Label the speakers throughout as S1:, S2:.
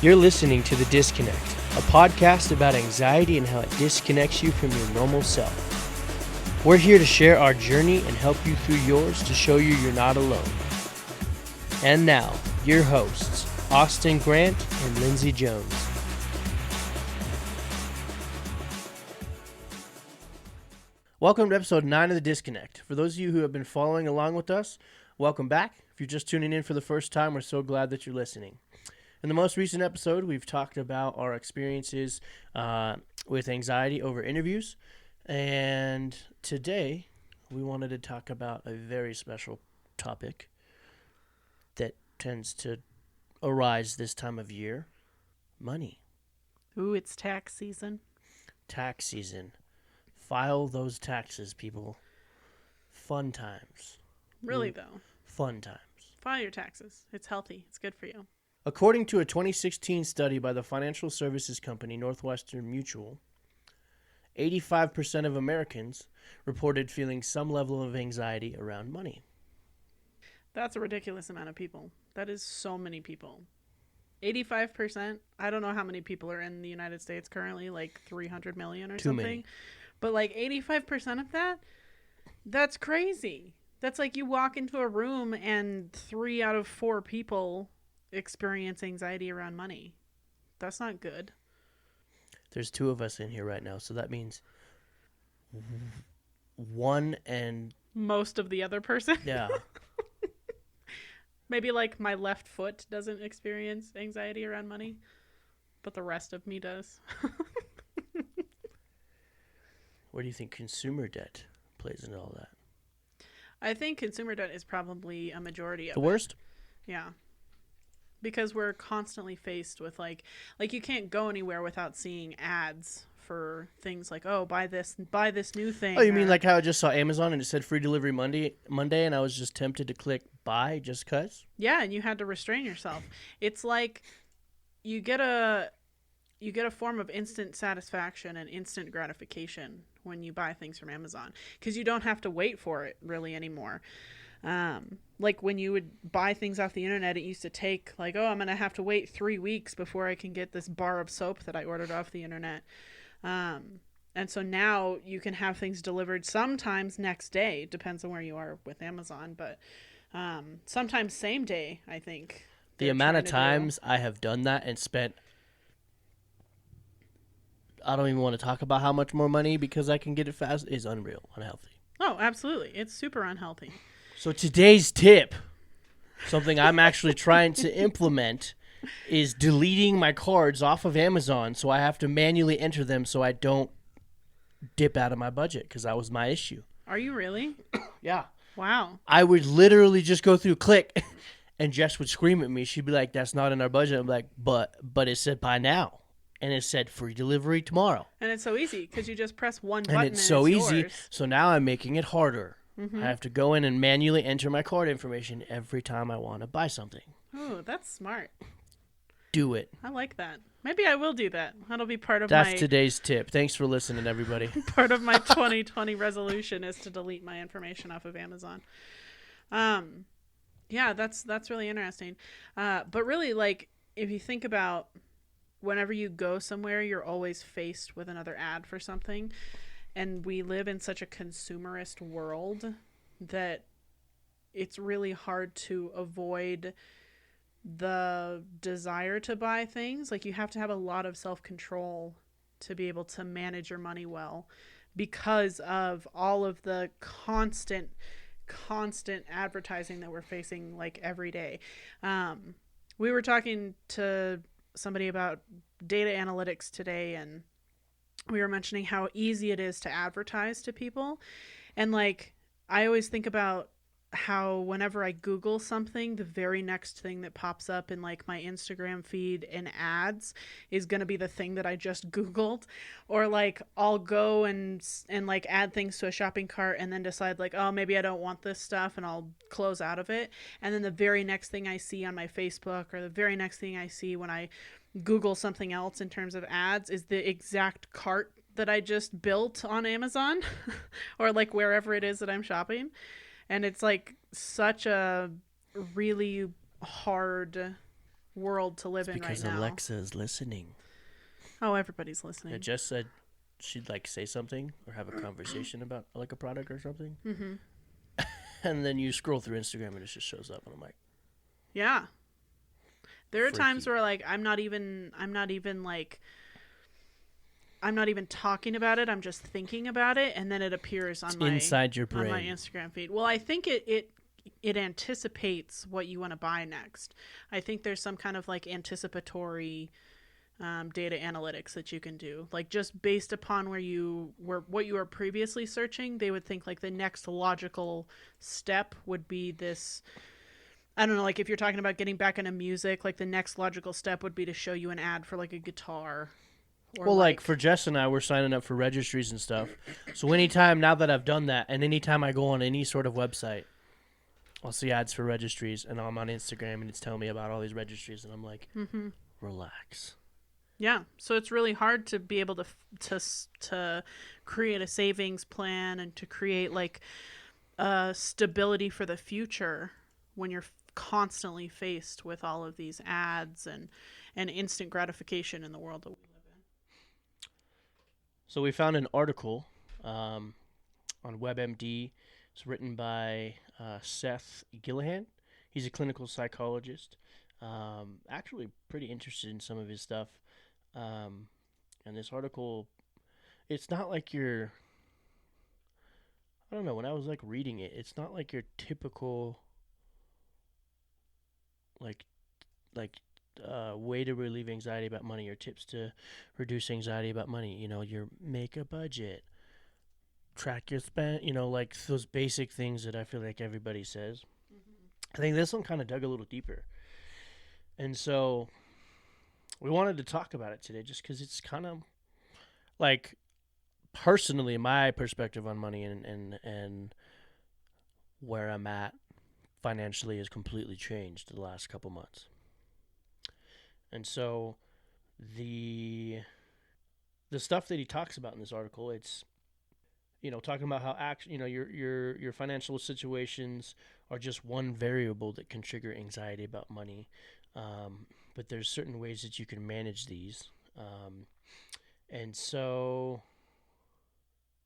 S1: You're listening to The Disconnect, a podcast about anxiety and how it disconnects you from your normal self. We're here to share our journey and help you through yours to show you you're not alone. And now, your hosts, Austin Grant and Lindsey Jones. Welcome to episode 9 of The Disconnect. For those of you who have been following along with us, welcome back. If you're just tuning in for the first time, we're so glad that you're listening. In the most recent episode, we've talked about our experiences with anxiety over interviews. And today, we wanted to talk about a very special topic that tends to arise this time of year: money.
S2: Ooh, it's tax season.
S1: Tax season. File those taxes, people. Fun times.
S2: Really, though.
S1: Fun times.
S2: File your taxes. It's healthy. It's good for you.
S1: According to a 2016 study by the financial services company Northwestern Mutual, 85% of Americans reported feeling some level of anxiety around money.
S2: That's a ridiculous amount of people. That is so many people. 85%. I don't know how many people are in the United States currently, like 300 million or something.
S1: Many.
S2: But like 85% of that, that's crazy. That's like you walk into a room and 3 out of 4 people experience anxiety around money. That's not good.
S1: There's 2 of us in here right now, so that means one and...
S2: most of the other person?
S1: Yeah.
S2: Maybe like my left foot doesn't experience anxiety around money, but the rest of me does.
S1: Where do you think consumer debt plays into all that?
S2: I think consumer debt is probably a majority of
S1: The
S2: it.
S1: worst?
S2: Yeah. Because we're constantly faced with like you can't go anywhere without seeing ads for things like, oh, buy this new thing.
S1: Oh, you mean like how I just saw Amazon and it said free delivery Monday, and I was just tempted to click buy just cuz?
S2: Yeah, and you had to restrain yourself. It's like you get a form of instant satisfaction and instant gratification when you buy things from Amazon, because you don't have to wait for it really anymore. Like when you would buy things off the internet, it used to take like, oh, I'm going to have to wait 3 weeks before I can get this bar of soap that I ordered off the internet. And so now you can have things delivered sometimes next day, depends on where you are with Amazon, but sometimes same day, I think.
S1: The amount of times I have done that and spent, I don't even want to talk about how much more money because I can get it fast, is unreal, unhealthy.
S2: Oh, absolutely. It's super unhealthy.
S1: So today's tip, something I'm actually trying to implement, is deleting my cards off of Amazon so I have to manually enter them so I don't dip out of my budget, because that was my issue.
S2: Are you really?
S1: Yeah.
S2: Wow.
S1: I would literally just go through click and Jess would scream at me. She'd be like, that's not in our budget. I'm like, but it said buy now. And it said free delivery tomorrow.
S2: And it's so easy because you just press one button
S1: and it's so easy.
S2: Yours.
S1: So now I'm making it harder.
S2: Mm-hmm.
S1: I have to go in and manually enter my card information every time I want to buy something.
S2: Oh, that's smart.
S1: Do it.
S2: I like that. Maybe I will do that. That'll be part of
S1: That's today's tip. Thanks for listening, everybody.
S2: Part of my 2020 resolution is to delete my information off of Amazon. Yeah, that's really interesting. But really, like, if you think about whenever you go somewhere, you're always faced with another ad for something. And we live in such a consumerist world that it's really hard to avoid the desire to buy things. Like, you have to have a lot of self-control to be able to manage your money well, because of all of the constant advertising that we're facing like every day. We were talking to somebody about data analytics today, and we were mentioning how easy it is to advertise to people. And like, I always think about how whenever I Google something, the very next thing that pops up in like my Instagram feed in ads is going to be the thing that I just Googled. Or like, I'll go and like add things to a shopping cart and then decide like, oh, maybe I don't want this stuff, and I'll close out of it. And then the very next thing I see on my Facebook, or the very next thing I see when I Google something else in terms of ads, is the exact cart that I just built on Amazon or like wherever it is that I'm shopping. And it's like such a really hard world to live in right
S1: because
S2: now.
S1: Alexa is listening.
S2: Oh, everybody's listening.
S1: It just said she'd like say something or have a conversation about like a product or something.
S2: Mm-hmm.
S1: And then you scroll through Instagram and it just shows up and I'm like,
S2: yeah. There are times
S1: freaky.
S2: where like I'm not even talking about it. I'm just thinking about it, and then it appears
S1: It's
S2: on my
S1: inside your
S2: on my
S1: brain.
S2: Instagram feed. Well, I think it anticipates what you want to buy next. I think there's some kind of like anticipatory data analytics that you can do, like just based upon what you were previously searching. They would think like the next logical step would be this. I don't know, like if you're talking about getting back into music, like the next logical step would be to show you an ad for like a guitar. Or
S1: Well, like for Jess and I, we're signing up for registries and stuff. So anytime now that I've done that, and anytime I go on any sort of website, I'll see ads for registries, and I'm on Instagram, and it's telling me about all these registries, and I'm like, relax.
S2: Yeah, so it's really hard to be able to create a savings plan and to create like stability for the future when you're constantly faced with all of these ads and instant gratification in the world that we live in.
S1: So we found an article on WebMD. It's written by Seth Gillihan. He's a clinical psychologist. Actually, pretty interested in some of his stuff. And this article, it's not like I don't know, when I was like reading it, it's not like your typical like way to relieve anxiety about money or tips to reduce anxiety about money. Your make a budget, track your spend, like those basic things that I feel like everybody says. I think this one kind of dug a little deeper. And so we wanted to talk about it today just because it's kind of like personally my perspective on money and where I'm at financially has completely changed the last couple months. And so the stuff that he talks about in this article, it's talking about how your financial situations are just one variable that can trigger anxiety about money. But there's certain ways that you can manage these. And so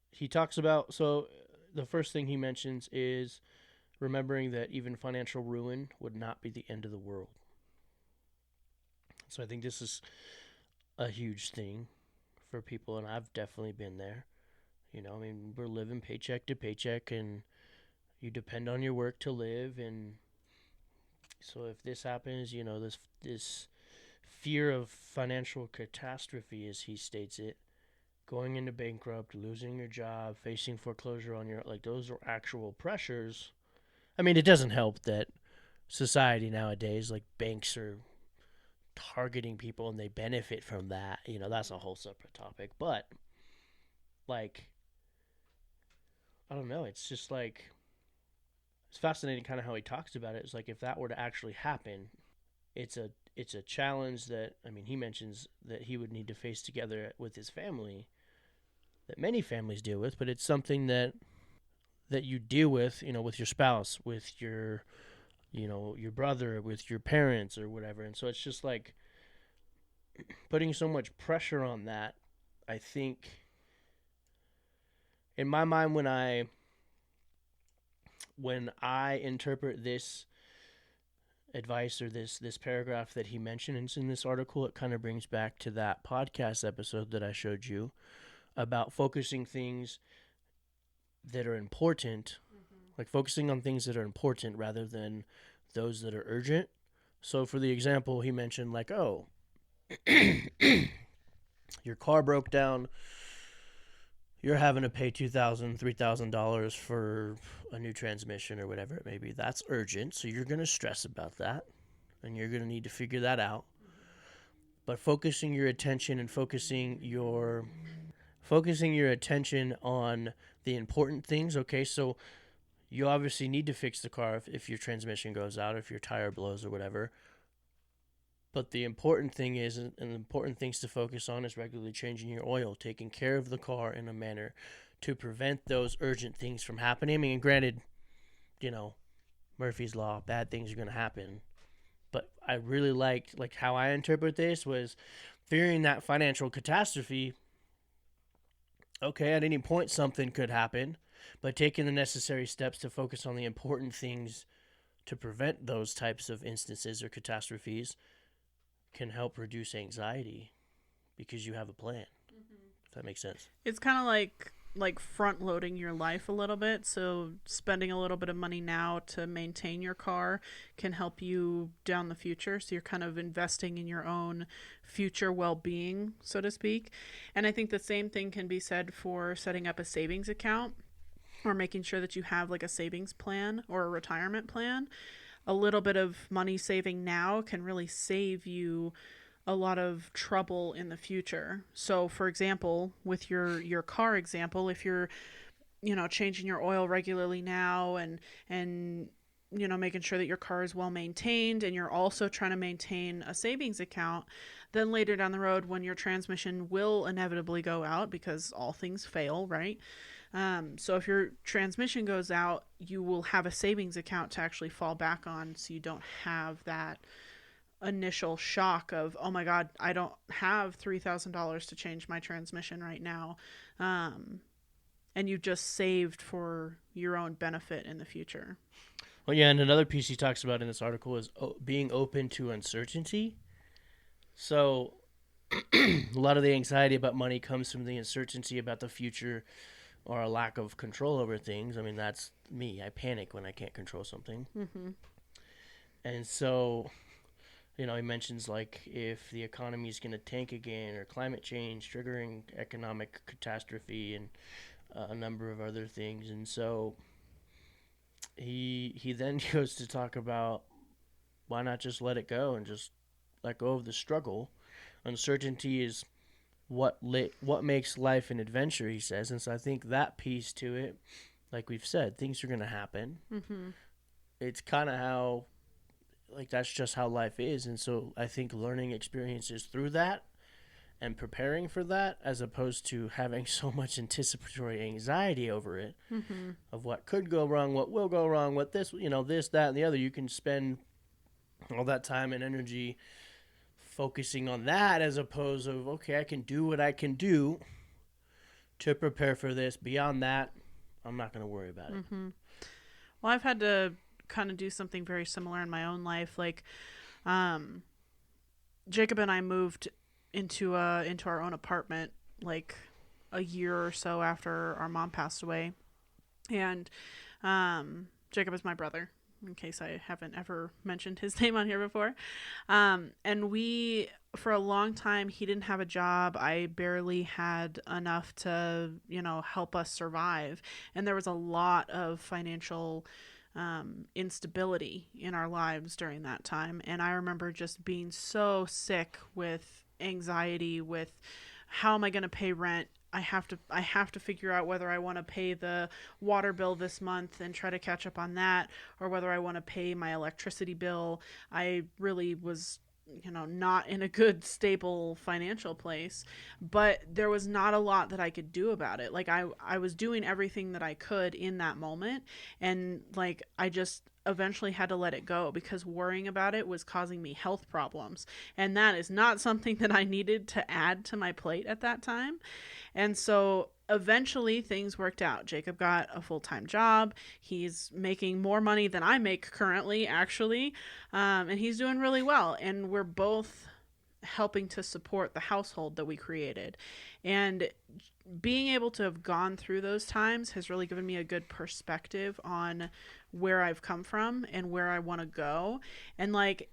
S1: he talks about, the first thing he mentions is remembering that even financial ruin would not be the end of the world. So I think this is a huge thing for people, and I've definitely been there. We're living paycheck to paycheck, and you depend on your work to live, and so if this happens, this fear of financial catastrophe, as he states it, going into bankrupt, losing your job, facing foreclosure on your, like, those are actual pressures. I mean, it doesn't help that society nowadays, like, banks are targeting people and they benefit from that. That's a whole separate topic. But, like, I don't know. It's just like, it's fascinating kind of how he talks about it. It's like if that were to actually happen, it's a challenge that, I mean, he mentions that he would need to face together with his family, that many families deal with, but it's something that you deal with, with your spouse, with your, your brother, with your parents or whatever. And so it's just like putting so much pressure on that. I think in my mind, when I interpret this advice or this paragraph that he mentions in this article, it kind of brings back to that podcast episode that I showed you about focusing things that are important, like focusing on things that are important rather than those that are urgent. So for the example, he mentioned like, oh, your car broke down, you're having to pay $2,000, $3,000 for a new transmission or whatever it may be. That's urgent, so you're going to stress about that, and you're going to need to figure that out. But focusing your attention and focusing your attention on the important things. Okay, so you obviously need to fix the car if your transmission goes out, if your tire blows or whatever. But the important thing is, and the important things to focus on is regularly changing your oil, taking care of the car in a manner to prevent those urgent things from happening. I mean, granted, Murphy's Law, bad things are going to happen. But I really liked like how I interpret this was fearing that financial catastrophe. Okay, at any point something could happen, but taking the necessary steps to focus on the important things to prevent those types of instances or catastrophes can help reduce anxiety because you have a plan. If that makes sense.
S2: It's kind of like front loading your life a little bit. So spending a little bit of money now to maintain your car can help you down the future. So you're kind of investing in your own future well-being, so to speak. And I think the same thing can be said for setting up a savings account or making sure that you have like a savings plan or a retirement plan. A little bit of money saving now can really save you a lot of trouble in the future. So for example, with your car example, if you're, changing your oil regularly now and making sure that your car is well maintained, and you're also trying to maintain a savings account, then later down the road when your transmission will inevitably go out, because all things fail, right? So if your transmission goes out, you will have a savings account to actually fall back on, so you don't have that initial shock of, oh my god, I don't have $3,000 to change my transmission right now. And you just saved for your own benefit in the future.
S1: Well, yeah, and another piece he talks about in this article is being open to uncertainty. So a lot of the anxiety about money comes from the uncertainty about the future or a lack of control over things. I mean, that's me. I panic when I can't control something.
S2: Mm-hmm.
S1: And so, he mentions like if the economy is going to tank again, or climate change triggering economic catastrophe, and a number of other things. And so he then goes to talk about why not just let it go and just let go of the struggle. Uncertainty is what makes life an adventure, he says. And so I think that piece to it, like we've said, things are going to happen.
S2: Mm-hmm.
S1: It's kind of how, like, that's just how life is. And so I think learning experiences through that and preparing for that, as opposed to having so much anticipatory anxiety over it,
S2: Mm-hmm.
S1: of what could go wrong, what will go wrong, what this, this, that, and the other. You can spend all that time and energy focusing on that, as opposed to, okay, I can do what I can do to prepare for this. Beyond that, I'm not going to worry about it.
S2: Mm-hmm. Well, I've had to kind of do something very similar in my own life. Like, Jacob and I moved into our own apartment like a year or so after our mom passed away, and Jacob is my brother, in case I haven't ever mentioned his name on here before. And we, for a long time, he didn't have a job. I barely had enough to, help us survive. And there was a lot of financial instability in our lives during that time. And I remember just being so sick with anxiety, with how am I going to pay rent? I have to figure out whether I want to pay the water bill this month and try to catch up on that, or whether I want to pay my electricity bill. I really was, not in a good, stable financial place, but there was not a lot that I could do about it. Like I was doing everything that I could in that moment, and like I just eventually had to let it go, because worrying about it was causing me health problems, and that is not something that I needed to add to my plate at that time. And so eventually things worked out. Jacob got a full-time job. He's making more money than I make currently, actually, and he's doing really well, and we're both helping to support the household that we created. And being able to have gone through those times has really given me a good perspective on where I've come from and where I want to go. And like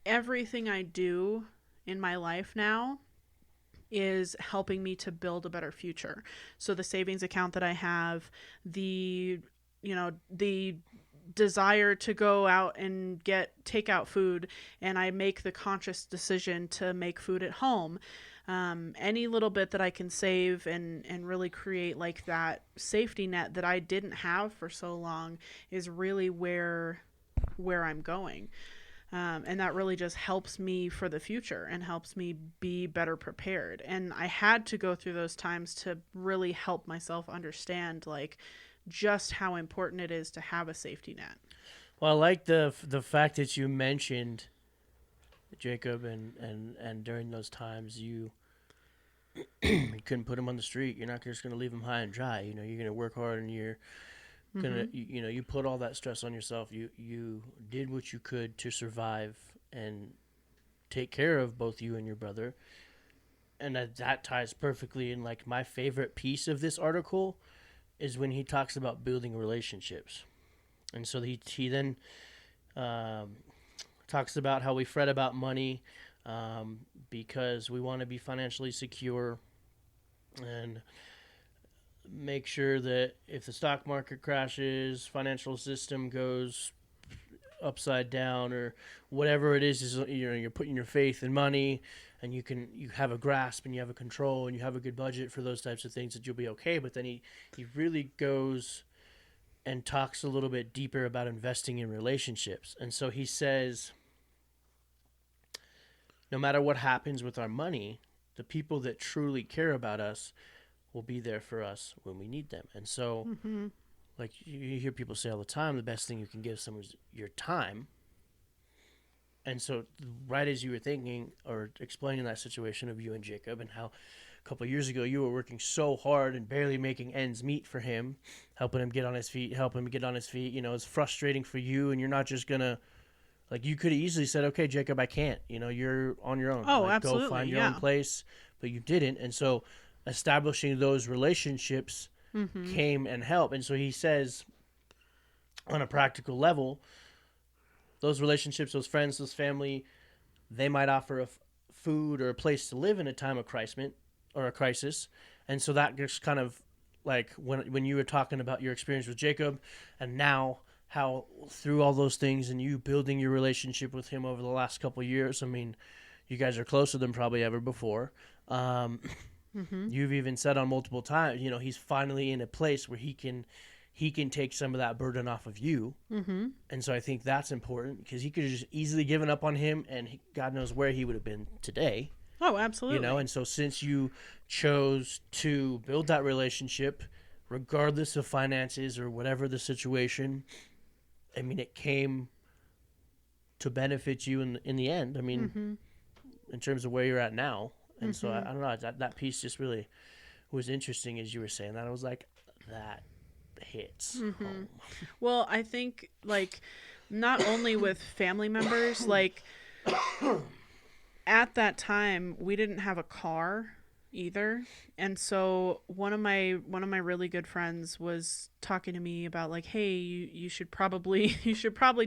S2: everything I do in my life now is helping me to build a better future. So the savings account that I have, the desire to go out and get takeout food, and I make the conscious decision to make food at home. Any little bit that I can save and really create like that safety net that I didn't have for so long is really where I'm going. And that really just helps me for the future and helps me be better prepared. And I had to go through those times to really help myself understand like just how important it is to have a safety net.
S1: Well, I like the fact that you mentioned Jacob, and during those times you couldn't put him on the street. You're not just going to leave him high and dry. You know, you're going to work hard, and you're gonna you put all that stress on yourself. You did what you could to survive and take care of both you and your brother. And that ties perfectly in. Like, my favorite piece of this article is when he talks about building relationships. And so he then talks about how we fret about money because we want to be financially secure and make sure that if the stock market crashes, financial system goes upside down, or whatever it is you're putting your faith in money, and you have a grasp and you have a control and you have a good budget for those types of things, that you'll be okay. But then he really goes and talks a little bit deeper about investing in relationships. And so he says, no matter what happens with our money, the people that truly care about us will be there for us when we need them. And so, like you hear people say all the time, the best thing you can give someone is your time. And so, right as you were thinking or explaining that situation of you and Jacob, and how a couple of years ago you were working so hard and barely making ends meet for him, helping him get on his feet, you know, it's frustrating for you, and you're not just going to, like, you could have easily said, okay, Jacob, I can't, you know, you're on your own.
S2: Oh,
S1: like,
S2: absolutely.
S1: Go find your own place, but you didn't. And so establishing those relationships came and helped. And so he says, on a practical level, those relationships, those friends, those family, they might offer food or a place to live in a time of crisis. And so that just kind of, like, when you were talking about your experience with Jacob, and now how through all those things and you building your relationship with him over the last couple of years, I mean, you guys are closer than probably ever before. You've even said on multiple times, you know, he's finally in a place where he can take some of that burden off of you. And so I think that's important, because he could have just easily given up on him, and God knows where he would have been today.
S2: Oh, absolutely.
S1: You know, and so since you chose to build that relationship, regardless of finances or whatever the situation, I mean, it came to benefit you in the end. I mean, in terms of where you're at now. And so I don't know, that piece just really was interesting as you were saying that. I was like, that hits home.
S2: Well, I think, like, not only with family members, like, at that time we didn't have a car either, and so one of my really good friends was talking to me about, like, hey, you should probably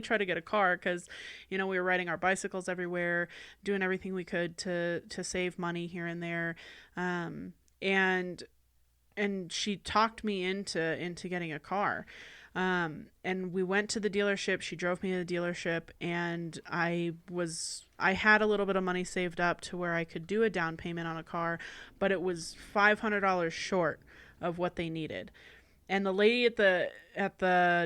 S2: try to get a car, because, you know, we were riding our bicycles everywhere, doing everything we could to save money here and there, and she talked me into getting a car. And we went to the dealership. She drove me to the dealership, and I had a little bit of money saved up to where I could do a down payment on a car, but it was $500 short of what they needed. And the lady at the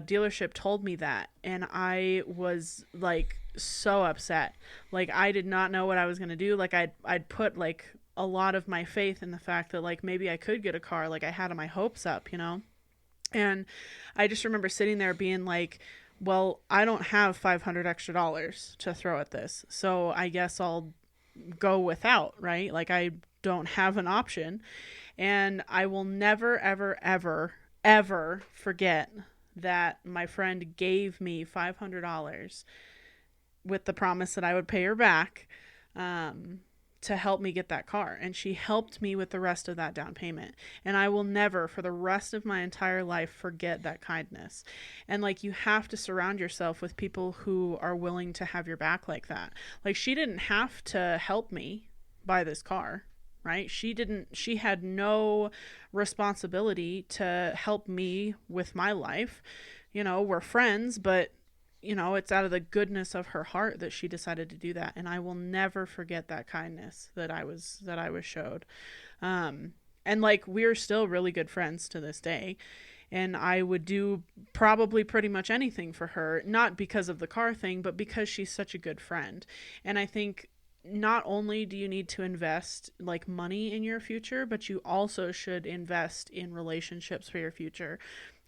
S2: dealership told me that, and I was, like, so upset. Like, I did not know what I was going to do. Like, I'd put, like, a lot of my faith in the fact that, like, maybe I could get a car. Like, I had my hopes up, you know? And I just remember sitting there being like, well, I don't have $500 extra to throw at this, so I guess I'll go without, right? Like, I don't have an option. And I will never, ever, ever, ever forget that my friend gave me $500 with the promise that I would pay her back, to help me get that car. And she helped me with the rest of that down payment. And I will never, for the rest of my entire life, forget that kindness. And, like, you have to surround yourself with people who are willing to have your back like that. Like, she didn't have to help me buy this car, right? She had no responsibility to help me with my life. You know, we're friends, but, you know, it's out of the goodness of her heart that she decided to do that. And I will never forget that kindness that I was showed. And, like, we're still really good friends to this day. And I would do probably pretty much anything for her, not because of the car thing, but because she's such a good friend. And I think not only do you need to invest like money in your future, but you also should invest in relationships for your future.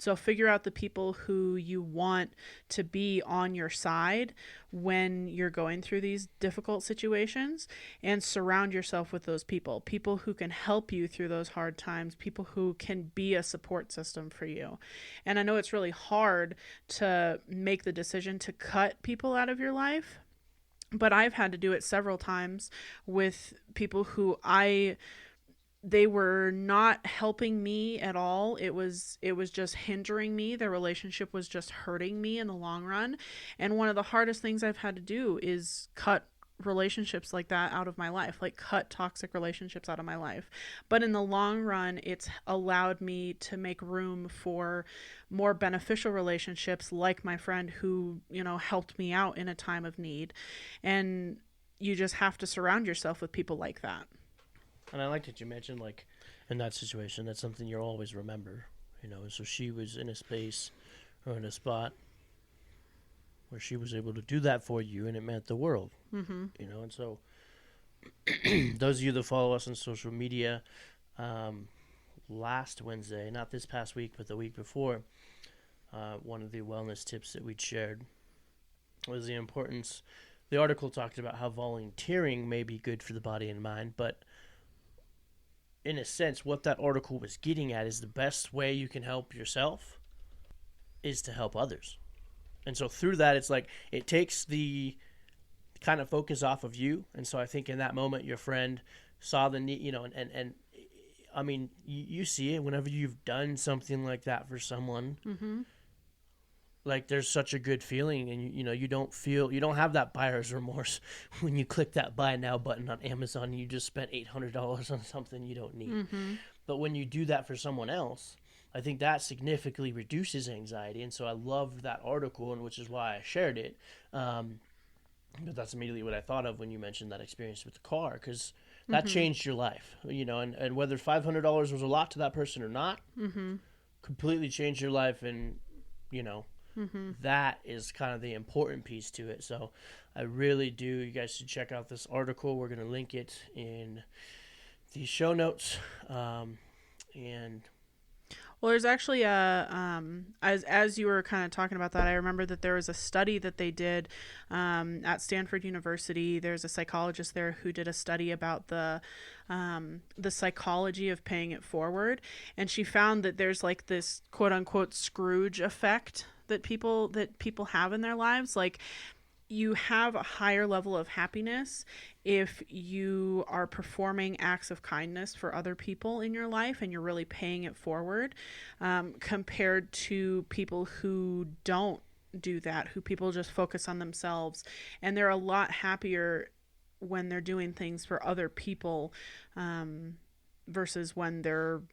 S2: So figure out the people who you want to be on your side when you're going through these difficult situations, and surround yourself with those people, people who can help you through those hard times, people who can be a support system for you. And I know it's really hard to make the decision to cut people out of your life, but I've had to do it several times with people who they were not helping me at all. It was just hindering me. Their relationship was just hurting me in the long run. And one of the hardest things I've had to do is cut relationships like that out of my life, like cut toxic relationships out of my life. But in the long run, it's allowed me to make room for more beneficial relationships, like my friend who, helped me out in a time of need. And you just have to surround yourself with people like that.
S1: And I like that you mentioned, like, in that situation, that's something you'll always remember, So she was in a space or in a spot where she was able to do that for you, and it meant the world, And so those of you that follow us on social media, last Wednesday, not this past week, but the week before, one of the wellness tips that we'd shared was the importance. The article talked about how volunteering may be good for the body and mind, but in a sense, what that article was getting at is the best way you can help yourself is to help others. And so through that, it's like it takes the kind of focus off of you. And so I think in that moment, your friend saw the need, and I mean, you see it whenever you've done something like that for someone.
S2: Mm-hmm.
S1: Like there's such a good feeling, and you don't have that buyer's remorse when you click that buy now button on Amazon and you just spent $800 on something you don't need.
S2: Mm-hmm.
S1: But when you do that for someone else, I think that significantly reduces anxiety. And so I loved that article, and which is why I shared it. But that's immediately what I thought of when you mentioned that experience with the car, because that changed your life, and whether $500 was a lot to that person or not, completely changed your life. And, that is kind of the important piece to it. So I really do. You guys should check out this article. We're going to link it in the show notes. And
S2: well, there's actually as you were kind of talking about that, I remember that there was a study that they did at Stanford University. There's a psychologist there who did a study about the psychology of paying it forward, and she found that there's like this quote unquote Scrooge effect that people have in their lives. Like, you have a higher level of happiness if you are performing acts of kindness for other people in your life and you're really paying it forward, compared to people who don't do that, who people just focus on themselves. And they're a lot happier when they're doing things for other people, versus when they're,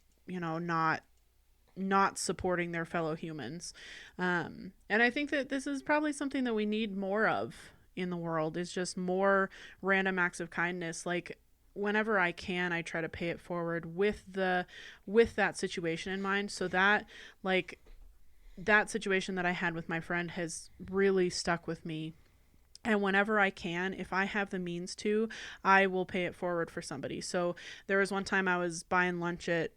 S2: not supporting their fellow humans. And I think that this is probably something that we need more of in the world, is just more random acts of kindness. Like, whenever I can, I try to pay it forward with that situation in mind, so that, like, that situation that I had with my friend has really stuck with me. And whenever I can, if I have the means to, I will pay it forward for somebody. So there was one time I was buying lunch at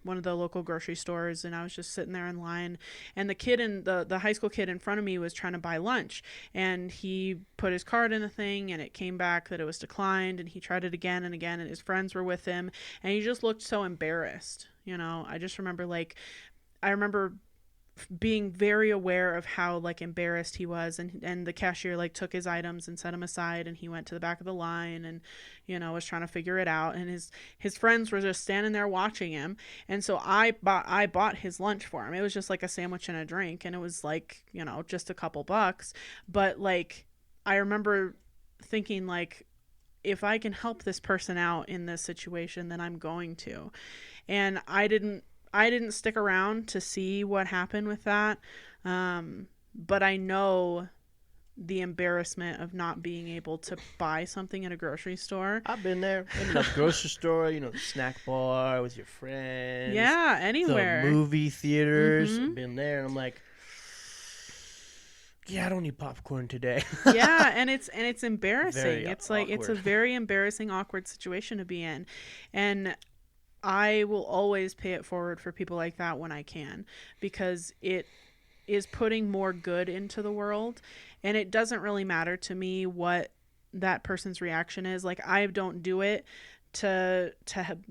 S2: one of the local grocery stores, and I was just sitting there in line, and the high school kid in front of me was trying to buy lunch, and he put his card in the thing, and it came back that it was declined, and he tried it again and again, and his friends were with him, and he just looked so embarrassed. I just remember, I remember being very aware of how, like, embarrassed he was, and the cashier, like, took his items and set him aside, and he went to the back of the line and, was trying to figure it out, and his friends were just standing there watching him. And so I bought his lunch for him. It was just like a sandwich and a drink, and it was like, just a couple bucks. But, like, I remember thinking, like, if I can help this person out in this situation, then I'm going to. And I didn't stick around to see what happened with that. But I know the embarrassment of not being able to buy something at a grocery store.
S1: I've been there. In the grocery store, the snack bar with your friends.
S2: Yeah, anywhere.
S1: The movie theaters. I've been there, and I'm like, yeah, I don't need popcorn today.
S2: Yeah, and it's embarrassing.
S1: Very
S2: It's like it's a
S1: awkward.
S2: very embarrassing, awkward situation to be in. And I will always pay it forward for people like that when I can, because it is putting more good into the world, and it doesn't really matter to me what that person's reaction is. Like, I don't do it to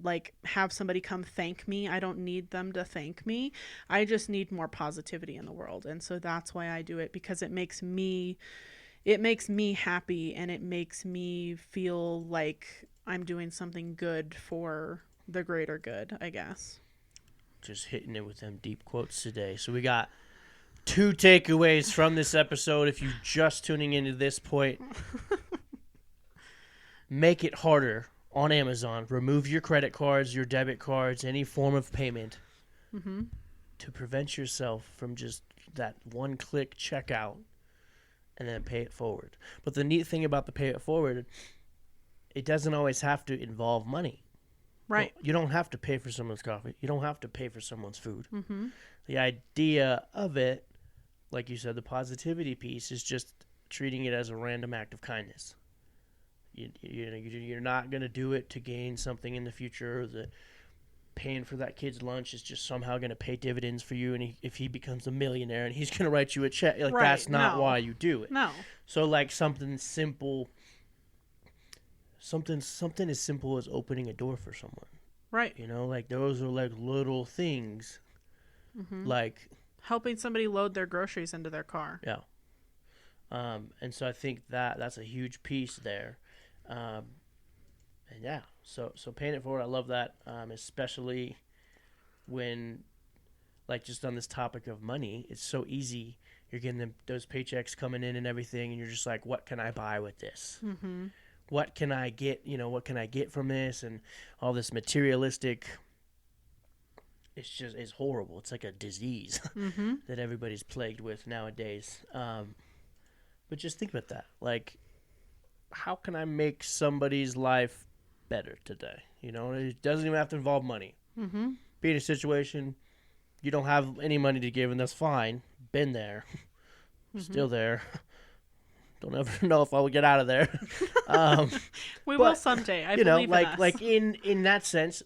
S2: like have somebody come thank me. I don't need them to thank me. I just need more positivity in the world. And so that's why I do it, because it makes me happy, and it makes me feel like I'm doing something good for the greater good, I guess.
S1: Just hitting it with them deep quotes today. So we got 2 takeaways from this episode. If you're just tuning into this point, make it harder on Amazon. Remove your credit cards, your debit cards, any form of payment to prevent yourself from just that one-click checkout and then pay it forward. But the neat thing about the pay it forward, it doesn't always have to involve money.
S2: Right.
S1: You don't have to pay for someone's coffee. You don't have to pay for someone's food. The idea of it, like you said, the positivity piece is just treating it as a random act of kindness. You're not going to do it to gain something in the future. The paying for that kid's lunch is just somehow going to pay dividends for you, and if he becomes a millionaire and he's going to write you a check, like,
S2: Right,
S1: that's not
S2: no.
S1: why you do it.
S2: No.
S1: So like something simple, something as simple as opening a door for someone.
S2: Right.
S1: You know, like those are like little things. Like
S2: Helping somebody load their groceries into their car.
S1: yeah. And so I think that's a huge piece there. And yeah, so paying it forward, I love that, especially when, like, just on this topic of money, it's so easy. You're getting those paychecks coming in and everything, and you're just like, what can I buy with this? What can I get? What can I get from this? And all this materialistic, it's horrible. It's like a disease that everybody's plagued with nowadays. But just think about that. Like, how can I make somebody's life better today? It doesn't even have to involve money. Be in a situation you don't have any money to give, and that's fine. Been there. Still there. Don't ever know if I will get out of there.
S2: We will someday. I believe in us.
S1: like in that sense,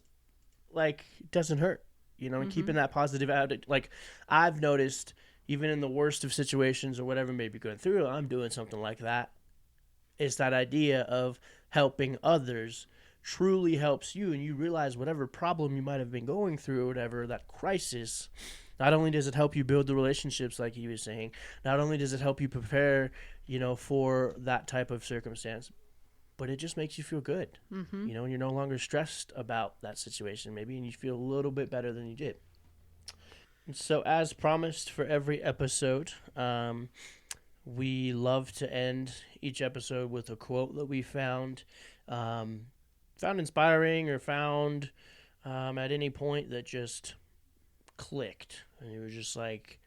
S1: like, it doesn't hurt. And keeping that positive attitude. Like, I've noticed, even in the worst of situations or whatever may be going through, I'm doing something like that. It's that idea of helping others truly helps you, and you realize whatever problem you might have been going through or whatever, that crisis, not only does it help you build the relationships like he was saying, not only does it help you prepare, for that type of circumstance, but it just makes you feel good. And you're no longer stressed about that situation maybe, and you feel a little bit better than you did. And so, as promised for every episode, we love to end each episode with a quote that we found inspiring, or found at any point that just clicked. And it was just like,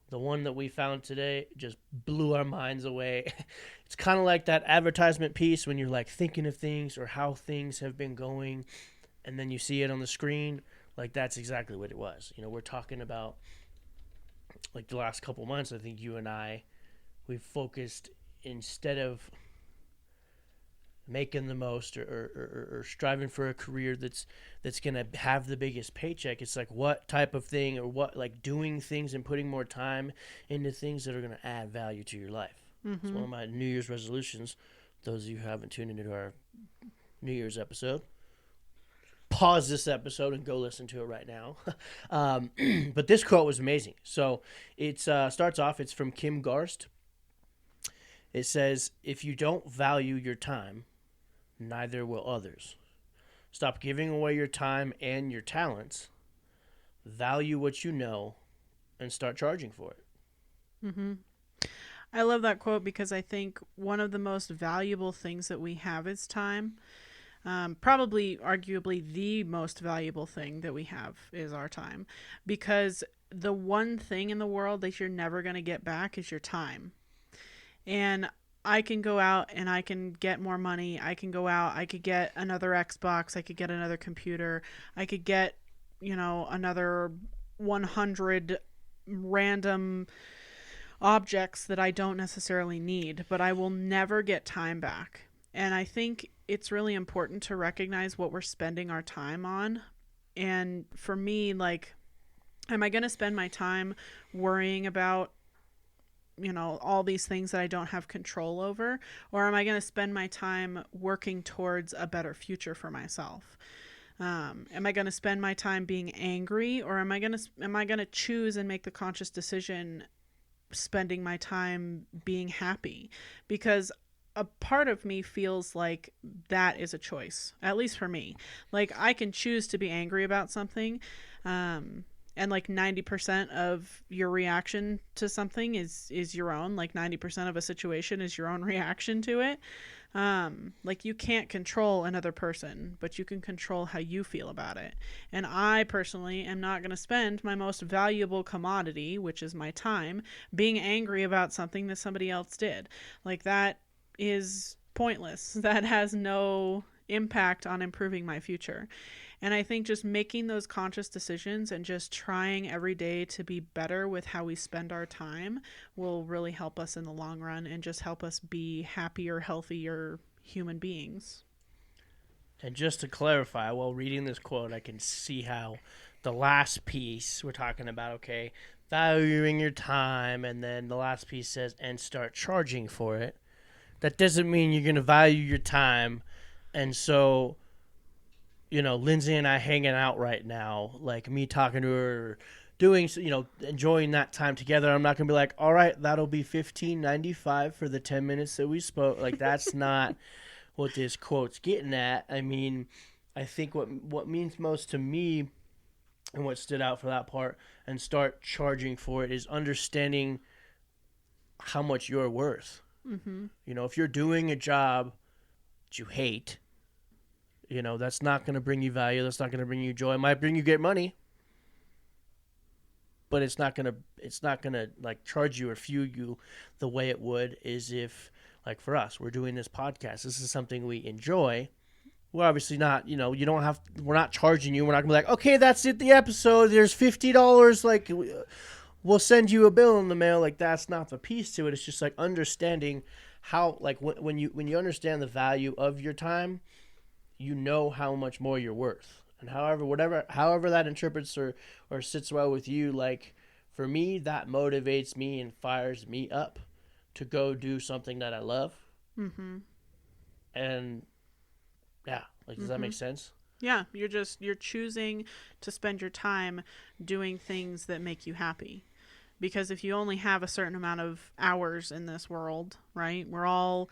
S1: the one that we found today just blew our minds away. It's kind of like that advertisement piece when you're like thinking of things or how things have been going, and then you see it on the screen. Like, that's exactly what it was. We're talking about, like, the last couple months, I think you and I, we've focused, instead of making the most or striving for a career that's going to have the biggest paycheck, it's like, what type of thing, or what, like, doing things and putting more time into things that are going to add value to your life. It's one of my New Year's resolutions. Those of you who haven't tuned into our New Year's episode, pause this episode and go listen to it right now. But this quote was amazing. So it starts off, it's from Kim Garst. It says, "If you don't value your time, neither will others. Stop giving away your time and your talents. Value what you know and start charging for it."
S2: I love that quote, because I think one of the most valuable things that we have is time. Probably, arguably, the most valuable thing that we have is our time, because the one thing in the world that you're never going to get back is your time. And I can go out and I can get more money. I can go out, I could get another Xbox, I could get another computer, I could get, another 100 random objects that I don't necessarily need, but I will never get time back. And I think it's really important to recognize what we're spending our time on. And for me, like, am I going to spend my time worrying about, all these things that I don't have control over? Or am I going to spend my time working towards a better future for myself? Am I going to spend my time being angry, or am I going to choose and make the conscious decision spending my time being happy? Because a part of me feels like that is a choice, at least for me. Like, I can choose to be angry about something, and like 90% of your reaction to something is your own. Like 90% of a situation is your own reaction to it. Like, you can't control another person, but you can control how you feel about it. And I personally am not going to spend my most valuable commodity, which is my time, being angry about something that somebody else did. Like, that is pointless. That has no impact on improving my future. And I think just making those conscious decisions and just trying every day to be better with how we spend our time will really help us in the long run and just help us be happier, healthier human beings.
S1: And just to clarify, while reading this quote, I can see how the last piece we're talking about, okay, valuing your time, and then the last piece says, and start charging for it. That doesn't mean you're going to value your time. And so, Lindsay and I hanging out right now, like me talking to her, doing, enjoying that time together. I'm not going to be like, all right, that'll be $15.95 for the 10 minutes that we spoke. Like, that's not what this quote's getting at. I mean, I think what means most to me and what stood out for that part, and start charging for it, is understanding how much you're worth.
S2: Mm-hmm.
S1: If you're doing a job that you hate, that's not going to bring you value. That's not going to bring you joy. It might bring you get money, but it's not going to like charge you or fuel you the way it would is if, like for us, we're doing this podcast. This is something we enjoy. We're obviously not, we're not charging you. We're not going to be like, okay, that's it, the episode. There's $50. Like, we'll send you a bill in the mail. Like, that's not the piece to it. It's just like understanding how, like, when you understand the value of your time, you know how much more you're worth. And however that interprets or sits well with you, like, for me, that motivates me and fires me up to go do something that I love.
S2: Mm-hmm.
S1: And yeah, like, does that make sense?
S2: Yeah, you're choosing to spend your time doing things that make you happy. Because if you only have a certain amount of hours in this world, right? We're all,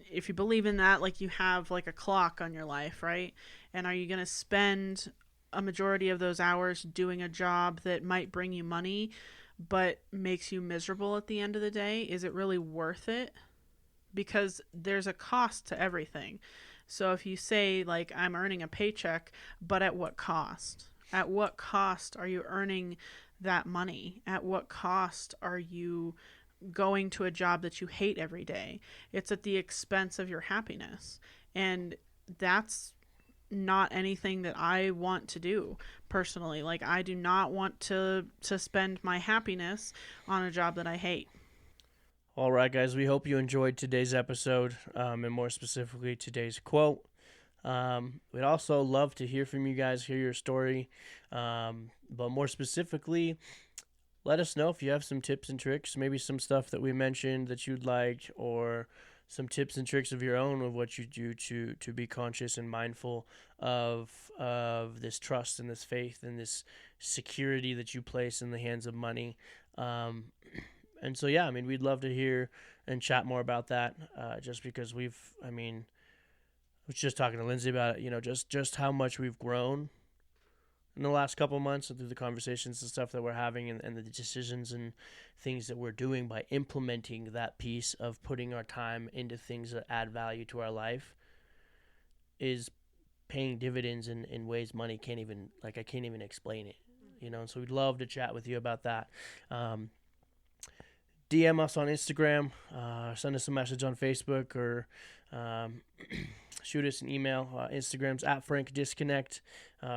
S2: if you believe in that, like, you have like a clock on your life, right? And are you going to spend a majority of those hours doing a job that might bring you money but makes you miserable at the end of the day? Is it really worth it? Because there's a cost to everything. So if you say, like, I'm earning a paycheck, but at what cost? At what cost are you earning that money? At what cost are you going to a job that you hate every day? It's at the expense of your happiness. And that's not anything that I want to do personally. Like, I do not want to spend my happiness on a job that I hate.
S1: All right, guys, we hope you enjoyed today's episode, and more specifically today's quote. We'd also love to hear from you guys, hear your story, but more specifically, let us know if you have some tips and tricks, maybe some stuff that we mentioned that you'd like, or some tips and tricks of your own of what you do to be conscious and mindful of this trust and this faith and this security that you place in the hands of money. And so, yeah, I mean, we'd love to hear and chat more about that, just because I was just talking to Lindsay about it, just how much we've grown in the last couple of months, and through the conversations and stuff that we're having, and the decisions and things that we're doing by implementing that piece of putting our time into things that add value to our life is paying dividends in ways money can't even, like, I can't even explain it, and so we'd love to chat with you about that. DM us on Instagram, send us a message on Facebook, or shoot us an email. Instagram's at Frank Disconnect.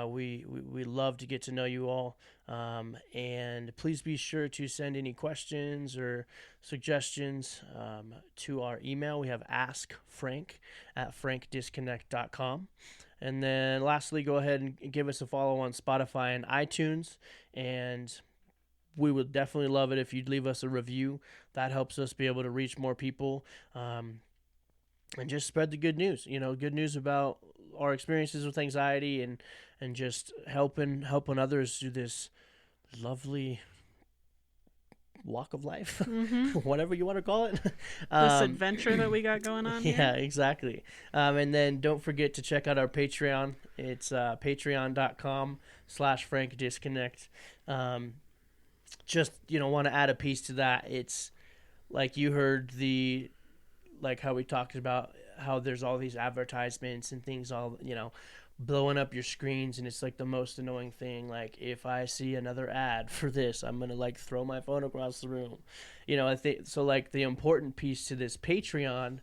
S1: We love to get to know you all. And please be sure to send any questions or suggestions to our email. We have askfrank@frankdisconnect.com. And then lastly, go ahead and give us a follow on Spotify and iTunes. And we would definitely love it if you'd leave us a review. That helps us be able to reach more people. And just spread the good news, good news about our experiences with anxiety and just helping others through this lovely walk of life, whatever you want to call it.
S2: This adventure that we got going on here.
S1: Yeah, exactly. And then don't forget to check out our Patreon. It's patreon.com/FrankDisconnect. Just, want to add a piece to that. It's like you heard like how we talked about how there's all these advertisements and things all, blowing up your screens, and it's like the most annoying thing. Like if I see another ad for this, I'm going to like throw my phone across the room. I think so. Like the important piece to this Patreon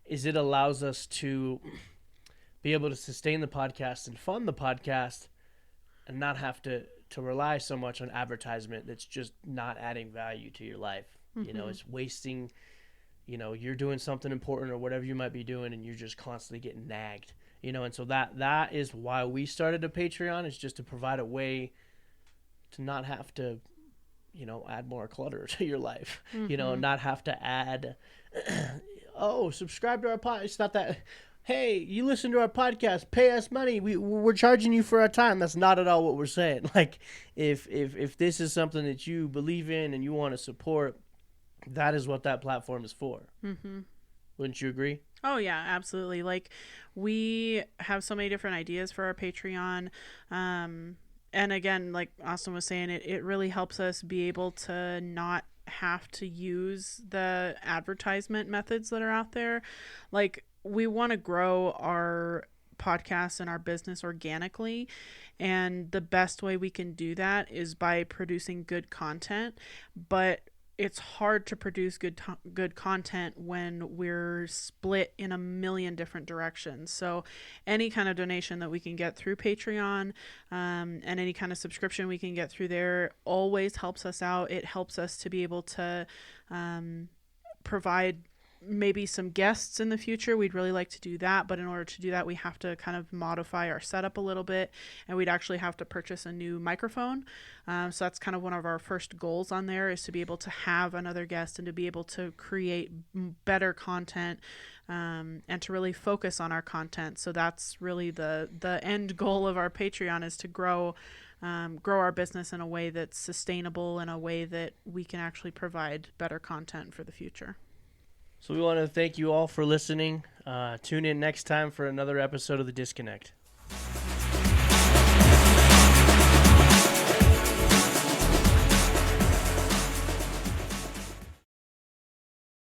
S1: is it allows us to be able to sustain the podcast and fund the podcast and not have to rely so much on advertisement that's just not adding value to your life. It's wasting. You're doing something important or whatever you might be doing, and you're just constantly getting nagged, and so that is why we started a Patreon, is just to provide a way to not have to, add more clutter to your life, not have to add, subscribe to our podcast. It's not that, hey, you listen to our podcast, pay us money. We're charging you for our time. That's not at all what we're saying. Like if this is something that you believe in and you want to support, that is what that platform is for. Wouldn't you agree?
S2: Oh, yeah, absolutely. Like, we have so many different ideas for our Patreon. And again, like Austin was saying, it really helps us be able to not have to use the advertisement methods that are out there. Like, we want to grow our podcast and our business organically, and the best way we can do that is by producing good content. But it's hard to produce good content when we're split in a million different directions. So any kind of donation that we can get through Patreon, and any kind of subscription we can get through there always helps us out. It helps us to be able to provide maybe some guests in the future. We'd really like to do that, but in order to do that, we have to kind of modify our setup a little bit, and we'd actually have to purchase a new microphone. So that's kind of one of our first goals on there, is to be able to have another guest and to be able to create better content, and to really focus on our content. So that's really the end goal of our Patreon, is to grow our business in a way that's sustainable, in a way that we can actually provide better content for the future.
S1: So we want to thank you all for listening. Tune in next time for another episode of The Disconnect.